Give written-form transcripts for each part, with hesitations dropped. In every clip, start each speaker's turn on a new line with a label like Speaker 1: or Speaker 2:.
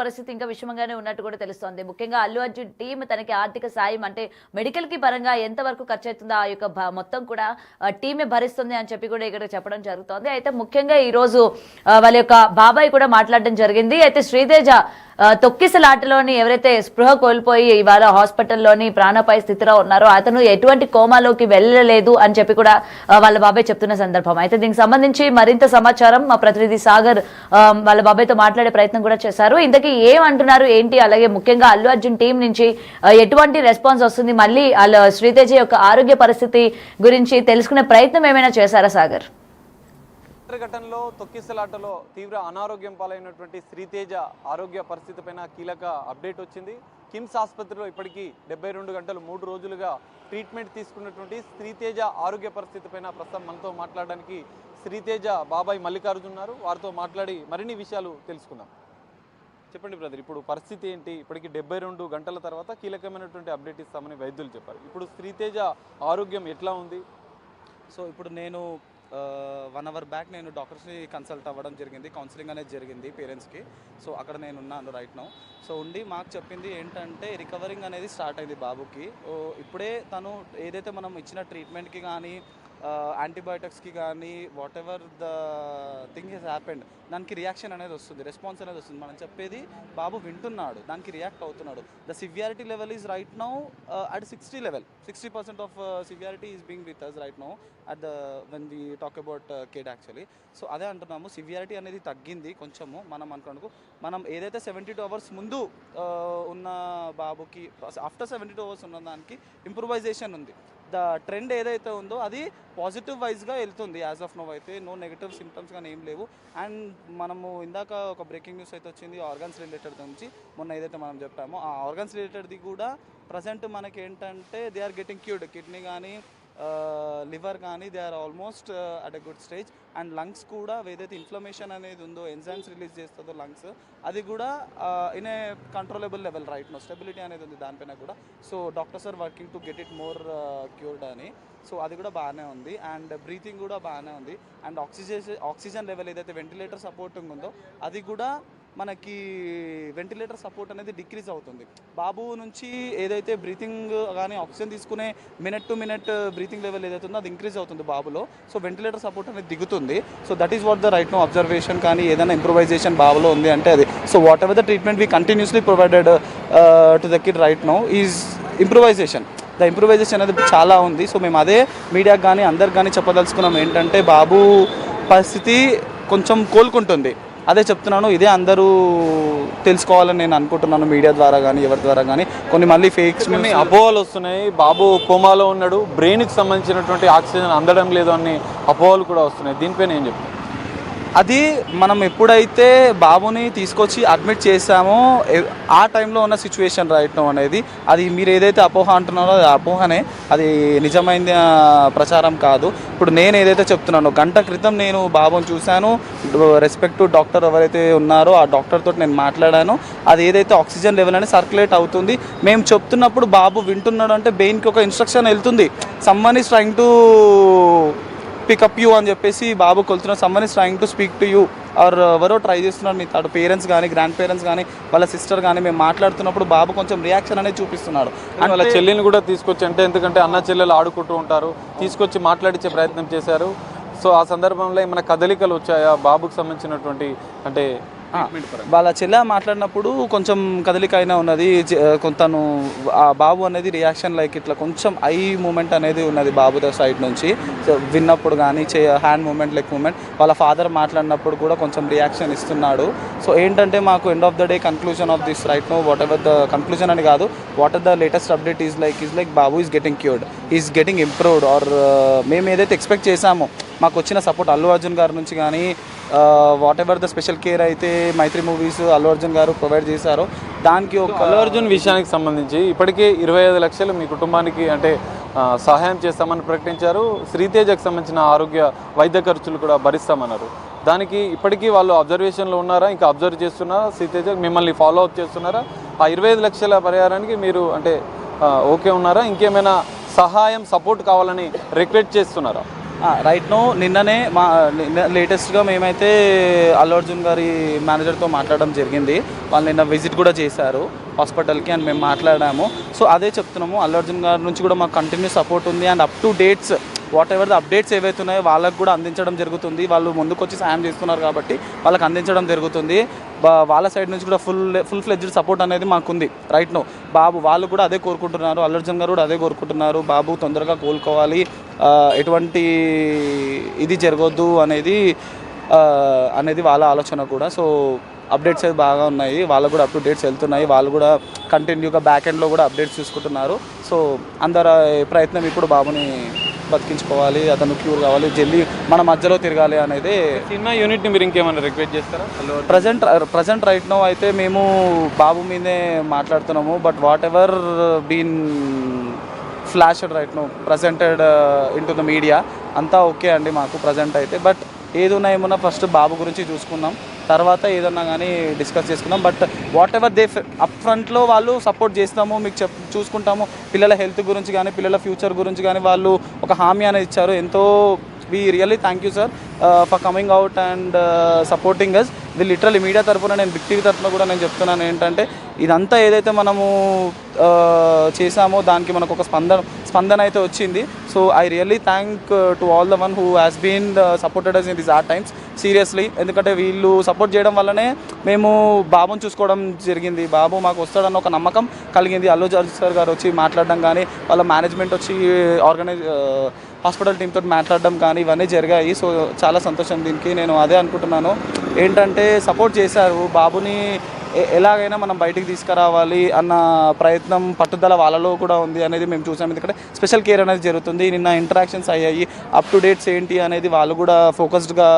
Speaker 1: పరిస్థితి ఇంకా విషమంగానే ఉన్నట్టు కూడా తెలుస్తోంది. ముఖ్యంగా అల్లు అర్జున్ టీం తనకి ఆర్థిక సాయం అంటే మెడికల్ కి పరంగా ఎంత వరకు ఖర్చు అవుతుందో ఆ యొక్క మొత్తం కూడా టీమే భరిస్తుంది అని చెప్పి కూడా ఇక్కడ చెప్పడం జరుగుతోంది. అయితే ముఖ్యంగా ఈ రోజు వాళ్ళ యొక్క బాబాయ్ కూడా మాట్లాడడం జరిగింది. అయితే శ్రీతేజ తొక్కిసలాటలోని ఎవరైతే స్పృహ కోల్పోయి ఇవాళ హాస్పిటల్లోని ప్రాణాపాయ స్థితిలో ఉన్నారో అతను ఎటువంటి కోమాలోకి వెళ్ళలేదు అని చెప్పి కూడా వాళ్ళ బాబాయ్ చెప్తున్న సందర్భం. అయితే దీనికి సంబంధించి మరింత సమాచారం మా ప్రతినిధి సాగర్ వాళ్ళ బాబాయ్తో మాట్లాడే ప్రయత్నం కూడా చేశారు. ఇంతకీ ఏమంటున్నారు ఏంటి, అలాగే ముఖ్యంగా అల్లు అర్జున్ టీం నుంచి ఎటువంటి రెస్పాన్స్ వస్తుంది, మళ్ళీ శ్రీతేజ యొక్క ఆరోగ్య పరిస్థితి గురించి తెలుసుకునే ప్రయత్నం ఏమైనా చేశారా సాగర్?
Speaker 2: ఘటనలో తొక్కిసలాటలో తీవ్ర అనారోగ్యం పాలైనటువంటి శ్రీతేజ ఆరోగ్య పరిస్థితి పైన కీలక అప్డేట్ వచ్చింది. కిమ్స్ ఆసుపత్రిలో ఇప్పటికీ 72 గంటలు 3 రోజులుగా ట్రీట్మెంట్ తీసుకున్నటువంటి శ్రీతేజ ఆరోగ్య పరిస్థితి పైన ప్రస్తుతం మనతో మాట్లాడడానికి శ్రీతేజ బాబాయ్ మల్లికార్జున్ ఉన్నారు. వారితో మాట్లాడి మరిన్ని విషయాలు తెలుసుకుందాం. చెప్పండి బ్రదర్, ఇప్పుడు పరిస్థితి ఏంటి? ఇప్పటికి 72 గంటల తర్వాత కీలకమైనటువంటి అప్డేట్ ఇస్తామని వైద్యులు చెప్పారు. ఇప్పుడు శ్రీతేజ ఆరోగ్యం ఎట్లా ఉంది?
Speaker 3: సో ఇప్పుడు నేను 1 అవర్ బ్యాక్ నేను డాక్టర్స్ని కన్సల్ట్ అవ్వడం జరిగింది, కౌన్సిలింగ్ అనేది జరిగింది పేరెంట్స్కి. సో అక్కడ నేను ఉన్నాను రైట్ నౌ. సో ఉండి మాకు చెప్పింది ఏంటంటే రికవరింగ్ అనేది స్టార్ట్ అయింది బాబుకి. ఇప్పుడే తను ఏదైతే మనం ఇచ్చిన ట్రీట్మెంట్కి కానీ యాంటీబయాటిక్స్కి కానీ what ever the thing he's happened దానికి రియాక్షన్ అనేది వస్తుంది, రెస్పాన్స్ అనేది వస్తుంది. మనం చెప్పేది బాబు వింటున్నాడు, దానికి రియాక్ట్ అవుతున్నాడు. The severity level is right now at 60 level. 60% of severity is being with us right now at the when we talk about kid actually. So అదే అంటున్నాము, సివియారిటీ అనేది తగ్గింది కొంచెము. మనం ఏదైతే 72 అవర్స్ ముందు ఉన్న బాబుకి ఆఫ్టర్ 72 అవర్స్ ఉన్న దానికి ఇంప్రూవైజేషన్ ఉంది. ద ట్రెండ్ ఏదైతే ఉందో అది పాజిటివ్ వైజ్గా వెళ్తుంది. యాజ్ ఆఫ్ నో అయితే నో నెగిటివ్ సిమ్టమ్స్ కానీ ఏం లేవు. అండ్ మనము ఇందాక ఒక బ్రేకింగ్ న్యూస్ అయితే వచ్చింది ఆర్గన్స్ రిలేటెడ్ నుంచి. మొన్న ఏదైతే మనం చెప్పామో ఆ ఆర్గన్స్ రిలేటెడ్ది కూడా ప్రజెంట్ మనకి ఏంటంటే they are getting cured. Kidney కానీ లివర్ కానీ they are almost at a good stage. And lungs కూడా ఏదైతే ఇన్ఫ్లమేషన్ అనేది ఉందో ఎంజైమ్స్ రిలీజ్ చేస్తుందో లంగ్స్ అది కూడా in a controllable level right now. Stability అనేది ఉంది దానిపైన కూడా. So doctors are working to get it more cured అని. సో అది కూడా బాగానే ఉంది. అండ్ బ్రీతింగ్ కూడా బాగానే ఉంది. అండ్ ఆక్సిజన్ లెవెల్ ఏదైతే వెంటిలేటర్ సపోర్టింగ్ ఉందో అది కూడా మనకి వెంటిలేటర్ సపోర్ట్ అనేది డిక్రీజ్ అవుతుంది. బాబు నుంచి ఏదైతే బ్రీతింగ్ కానీ ఆక్సిజన్ తీసుకునే minute to minute breathing level ఏదైతే ఉందో అది ఇంక్రీజ్ అవుతుంది బాబులో. సో వెంటిలేటర్ సపోర్ట్ అనేది దిగుతుంది. So that is what the right now observation. కానీ ఏదైనా ఇంప్రూవైజేషన్ బాబులో ఉంది అంటే అది. So what ever the treatment we continuously provided to the kid right now is improvisation. The improvisation అనేది చాలా ఉంది. సో మేము అదే మీడియాకి కానీ అందరికి కానీ చెప్పదలుచుకున్నాం ఏంటంటే బాబు పరిస్థితి కొంచెం కోలుకుంటుంది. అదే చెప్తున్నాను, ఇదే అందరూ తెలుసుకోవాలని నేను అనుకుంటున్నాను మీడియా ద్వారా కానీ ఎవరి ద్వారా కానీ. కొన్ని మళ్ళీ ఫేక్స్
Speaker 2: అపోహలు వస్తున్నాయి. బాబు కోమాలో ఉన్నాడు, బ్రెయిన్కి సంబంధించినటువంటి ఆక్సిజన్ అందడం లేదు అని అపోహలు కూడా వస్తున్నాయి. దీనిపైన ఏం చెప్తాను?
Speaker 3: అది మనం ఎప్పుడైతే బాబుని తీసుకొచ్చి అడ్మిట్ చేసామో ఆ టైంలో ఉన్న సిచ్యువేషన్ రైట్ నో అనేది అది మీరు ఏదైతే అపోహ అంటున్నారో అది అపోహనే, అది నిజమైన ప్రచారం కాదు. ఇప్పుడు నేను ఏదైతే చెప్తున్నానో గంట క్రితం నేను బాబుని చూశాను. రెస్పెక్ట్ టు డాక్టర్ ఎవరైతే ఉన్నారో ఆ డాక్టర్ తోటి నేను మాట్లాడాను. అది ఏదైతే ఆక్సిజన్ లెవెల్ అనేది సర్క్యులేట్ అవుతుంది. మేము చెప్తున్నప్పుడు బాబు వింటున్నాడు అంటే బ్రెయిన్కి ఒక ఇన్స్ట్రక్షన్ వెళ్తుంది, someone is trying to pick up you అని చెప్పేసి బాబు కొలుతున్నారు. Someone is trying to speak to you or ఎవరో ట్రై చేస్తున్నారు. మీ తాడు పేరెంట్స్ కానీ గ్రాండ్ పేరెంట్స్ కానీ వాళ్ళ సిస్టర్ కానీ మేము మాట్లాడుతున్నప్పుడు బాబు కొంచెం రియాక్షన్ అనేది చూపిస్తున్నాడు.
Speaker 2: అండ్ వాళ్ళ చెల్లిని కూడా తీసుకొచ్చి అంటే ఎందుకంటే అన్న చెల్లెలు ఆడుకుంటూ ఉంటారు, తీసుకొచ్చి మాట్లాడించే ప్రయత్నం చేశారు. సో ఆ సందర్భంలో ఏమైనా కదలికలు వచ్చాయా బాబుకు సంబంధించినటువంటి అంటే
Speaker 3: వాళ్ళ చెల్లె మాట్లాడినప్పుడు కొంచెం కదలిక అయినా ఉన్నది. తను ఆ బాబు అనేది రియాక్షన్ లైక్ ఇట్లా కొంచెం ఐ మూమెంట్ అనేది ఉన్నది బాబు సైడ్ నుంచి. విన్నప్పుడు కానీ హ్యాండ్ మూమెంట్ లెగ్ మూమెంట్. వాళ్ళ ఫాదర్ మాట్లాడినప్పుడు కూడా కొంచెం రియాక్షన్ ఇస్తున్నాడు. సో ఏంటంటే మాకు end of the day conclusion of this right now what ever the conclusion అని కాదు, what are the latest update is like బాబు is getting cured, is getting improved. Or మేము ఏదైతే ఎక్స్పెక్ట్ చేసామో మాకు వచ్చిన సపోర్ట్ అల్లు అర్జున్ గారి నుంచి కానీ what ever the special care అయితే మైత్రి మూవీస్ అల్లు అర్జున్ గారు ప్రొవైడ్ చేశారో దానికి ఒక
Speaker 2: అల్లు అర్జున్ విషయానికి సంబంధించి ఇప్పటికే 25 లక్షలు మీ కుటుంబానికి అంటే సహాయం చేస్తామని ప్రకటించారు. శ్రీతేజకు సంబంధించిన ఆరోగ్య వైద్య ఖర్చులు కూడా భరిస్తామన్నారు. దానికి ఇప్పటికీ వాళ్ళు అబ్జర్వేషన్లో ఉన్నారా, ఇంకా అబ్జర్వ్ చేస్తున్నారా? శ్రీతేజ మిమ్మల్ని ఫాలో అప్ చేస్తున్నారా? ఆ 25 లక్షల పరిహారానికి మీరు అంటే ఓకే ఉన్నారా? ఇంకేమైనా సహాయం సపోర్ట్ కావాలని రిక్వెస్ట్ చేస్తున్నారా?
Speaker 3: రైట్ నో నిన్ననే లేటెస్ట్గా మేమైతే అల్లు అర్జున్ గారి మేనేజర్తో మాట్లాడడం జరిగింది. వాళ్ళు నిన్న విజిట్ కూడా చేశారు హాస్పిటల్కి అండ్ మేము మాట్లాడాము. సో అదే చెప్తున్నాము, అల్లు అర్జున్ గారి నుంచి కూడా మాకు కంటిన్యూ సపోర్ట్ ఉంది and up to dates what ever the updates ఏవైతే ఉన్నాయో వాళ్ళకు కూడా అందించడం జరుగుతుంది. వాళ్ళు ముందుకు వచ్చి సాయం చేస్తున్నారు కాబట్టి వాళ్ళకి అందించడం జరుగుతుంది. వాళ్ళ సైడ్ నుంచి కూడా ఫుల్ ఫ్లెడ్జ్డ్ సపోర్ట్ అనేది మాకుంది రైట్ నో. బాబు వాళ్ళు కూడా అదే కోరుకుంటున్నారు, అల్లు అర్జున్ గారు కూడా అదే కోరుకుంటున్నారు, బాబు తొందరగా కోలుకోవాలి, ఎటువంటి ఇది జరగొద్దు అనేది వాళ్ళ ఆలోచన కూడా. సో అప్డేట్స్ అయితే బాగా ఉన్నాయి, వాళ్ళకు కూడా అప్ టు డేట్స్ వెళ్తున్నాయి, వాళ్ళు కూడా కంటిన్యూగా బ్యాక్ ఎండ్లో కూడా అప్డేట్స్ చూసుకుంటున్నారు. సో అందరి ప్రయత్నం ఇప్పుడు బాబుని బతికించుకోవాలి, అతను క్యూర్ కావాలి, జల్దీ మన మధ్యలో తిరగాలి అనేది.
Speaker 2: సినిమా యూనిట్ని మీరు ఇంకేమైనా రిక్వెస్ట్ చేస్తారా?
Speaker 3: ప్రజెంట్ రైట్ నో అయితే మేము బాబు మీదే మాట్లాడుతున్నాము. But whatever been flashed right no presented in to the media అంతా ఓకే అండి మాకు ప్రజెంట్ అయితే. బట్ ఏదున్నా ఏమన్నా ఫస్ట్ బాబు గురించి చూసుకుందాం, తర్వాత ఏదన్నా కానీ డిస్కస్ చేసుకుందాం. But what ever they up ఫ్రంట్లో వాళ్ళు సపోర్ట్ చేస్తాము, మీకు చూసుకుంటాము. పిల్లల హెల్త్ గురించి కానీ పిల్లల ఫ్యూచర్ గురించి కానీ వాళ్ళు ఒక హామీ అనేది ఇచ్చారు. ఎంతో we really thank you sir for coming out and supporting us. ఇది లిటరల్లీ మీడియా తరఫున, నేను బిగ్ టీవీ తరఫున కూడా నేను చెప్తున్నాను ఏంటంటే, ఇదంతా ఏదైతే మనము చేసామో దానికి మనకు ఒక స్పందన అయితే వచ్చింది. So I really thank to all the one who has been supported us in this hard times seriously. ఎందుకంటే వీళ్ళు సపోర్ట్ చేయడం వల్లనే మేము బాబుని చూసుకోవడం జరిగింది, బాబు మాకు వస్తాడన్న ఒక నమ్మకం కలిగింది. అల్లు అర్జున్ సార్ గారు వచ్చి మాట్లాడడం కానీ, వాళ్ళ మేనేజ్మెంట్ వచ్చి హాస్పిటల్ టీంతో మాట్లాడడం కానీ ఇవన్నీ జరిగాయి. సో చాలా సంతోషం దీనికి. నేను అదే అనుకుంటున్నాను ఏంటంటే, సపోర్ట్ చేశారు బాబుని, ఎలాగైనా మనం బయటికి తీసుకురావాలి అన్న ప్రయత్నం పట్టుదల వాళ్ళలో కూడా ఉంది అనేది మేము చూసాం. ఎందుకంటే స్పెషల్ కేర్ అనేది జరుగుతుంది, నిన్న ఇంటరాక్షన్స్ అయ్యాయి, అప్ టు డేట్స్ ఏంటి అనేది వాళ్ళు కూడా ఫోకస్డ్గా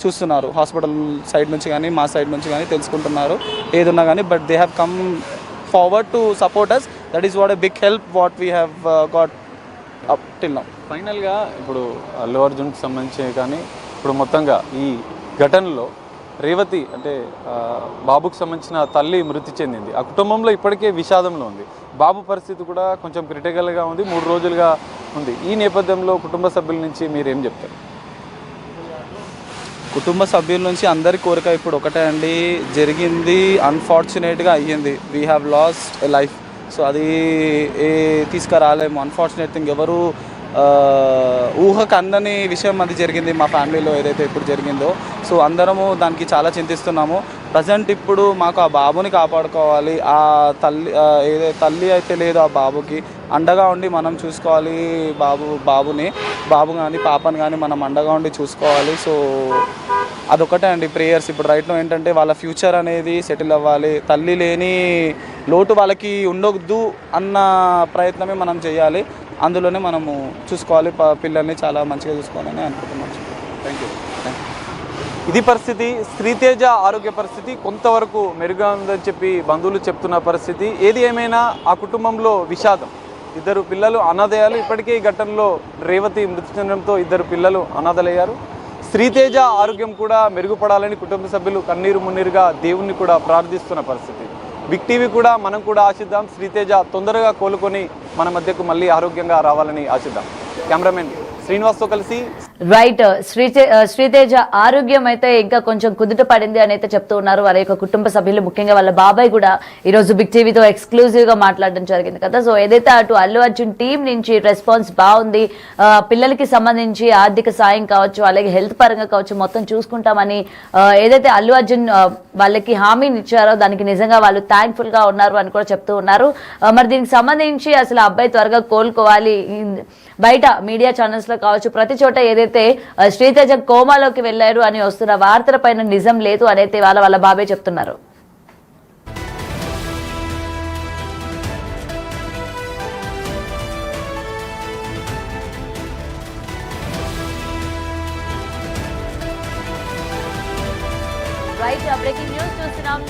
Speaker 3: చూస్తున్నారు. హాస్పిటల్ సైడ్ నుంచి కానీ మా సైడ్ నుంచి కానీ తెలుసుకుంటున్నారు ఏదున్నా కానీ. But they have come forward to support us. That is what a big help what we have got up till now.
Speaker 2: ఫైనల్గా ఇప్పుడు అల్లు అర్జున్కి సంబంధించి కానీ ఇప్పుడు మొత్తంగా ఈ ఘటనలో రేవతి అంటే బాబుకు సంబంధించిన తల్లి మృతి చెందింది. ఆ కుటుంబంలో ఇప్పటికే విషాదంలో ఉంది. బాబు పరిస్థితి కూడా కొంచెం క్రిటికల్గా ఉంది, 3 రోజులుగా ఉంది. ఈ నేపథ్యంలో కుటుంబ సభ్యుల నుంచి మీరేం చెప్తారు?
Speaker 3: కుటుంబ సభ్యుల నుంచి అందరి కోరిక ఇప్పుడు ఒకటే అండి, జరిగింది అన్ఫార్చునేట్గా అయ్యింది, we have lost a life. So అది తీసుకురాలేము. అన్ఫార్చునేట్ థింగ్, ఎవరు ఊహకు అందని విషయం అది జరిగింది మా ఫ్యామిలీలో ఏదైతే ఇప్పుడు జరిగిందో. సో అందరము దానికి చాలా చింతిస్తున్నాము. ప్రజెంట్ ఇప్పుడు మాకు ఆ బాబుని కాపాడుకోవాలి, ఆ తల్లి అయితే లేదు ఆ బాబుకి అండగా ఉండి మనం చూసుకోవాలి. బాబు కానీ పాపని కానీ మనం అండగా ఉండి చూసుకోవాలి. సో అదొకటే అండి ప్రేయర్స్ ఇప్పుడు రైట్ నో. ఏంటంటే వాళ్ళ ఫ్యూచర్ అనేది సెటిల్ అవ్వాలి, తల్లి లేని లోటు వాళ్ళకి ఉండొద్దు అన్న ప్రయత్నమే మనం చేయాలి. అందులోనే మనము చూసుకోవాలి, పిల్లల్ని చాలా మంచిగా చూసుకోవాలని అనుకుంటున్నాం.
Speaker 2: Thank you. ఇది పరిస్థితి. శ్రీతేజ ఆరోగ్య పరిస్థితి కొంతవరకు మెరుగ్గా ఉందని చెప్పి బంధువులు చెప్తున్న పరిస్థితి. ఏది ఏమైనా ఆ కుటుంబంలో విషాదం. 2 పిల్లలు అనాథయ్యాలు. ఇప్పటికే ఈ ఘటనలో రేవతి మృతి చెందడంతో 2 పిల్లలు అనాథలయ్యారు. శ్రీతేజ ఆరోగ్యం కూడా మెరుగుపడాలని కుటుంబ సభ్యులు కన్నీరు మున్నీరుగా దేవుణ్ణి కూడా ప్రార్థిస్తున్న పరిస్థితి. బిగ్ టీవీ కూడా మనం కూడా ఆశిద్దాం, శ్రీతేజ తొందరగా కోలుకొని మన మధ్యకు మళ్ళీ ఆరోగ్యంగా రావాలని ఆశిద్దాం. కెమెరామెన్ శ్రీనివాస్తో కలిసి
Speaker 1: రైట్. శ్రీతేజ ఆరోగ్యం అయితే ఇంకా కొంచెం కుదుట పడింది అని అయితే చెప్తూ ఉన్నారు వారి యొక్క కుటుంబ సభ్యులు. ముఖ్యంగా వాళ్ళ బాబాయ్ కూడా ఈరోజు బిగ్ టీవీతో ఎక్స్క్లూజివ్ గా మాట్లాడడం జరిగింది కదా. సో ఏదైతే అటు అల్లు అర్జున్ టీం నుంచి రెస్పాన్స్ బాగుంది, పిల్లలకి సంబంధించి ఆర్థిక సాయం కావచ్చు, అలాగే హెల్త్ పరంగా కావచ్చు మొత్తం చూసుకుంటామని ఏదైతే అల్లు అర్జున్ వాళ్ళకి హామీని ఇచ్చారో దానికి నిజంగా వాళ్ళు థ్యాంక్ఫుల్ గా ఉన్నారు అని కూడా చెప్తూ ఉన్నారు. మరి దీనికి సంబంధించి అసలు అబ్బాయి త్వరగా కోలుకోవాలి, బయట మీడియా ఛానల్స్ లో కావచ్చు ప్రతి చోట ఏదైతే శ్రీతేజ కోమాలోకి వెళ్లారు అని వస్తున్న వార్తల పైన నిజం లేదు అనేది వాళ్ళ బాబాయ్ చెప్తున్నారు. రైట్, బ్రేకింగ్ న్యూస్ చూస్తున్నాం.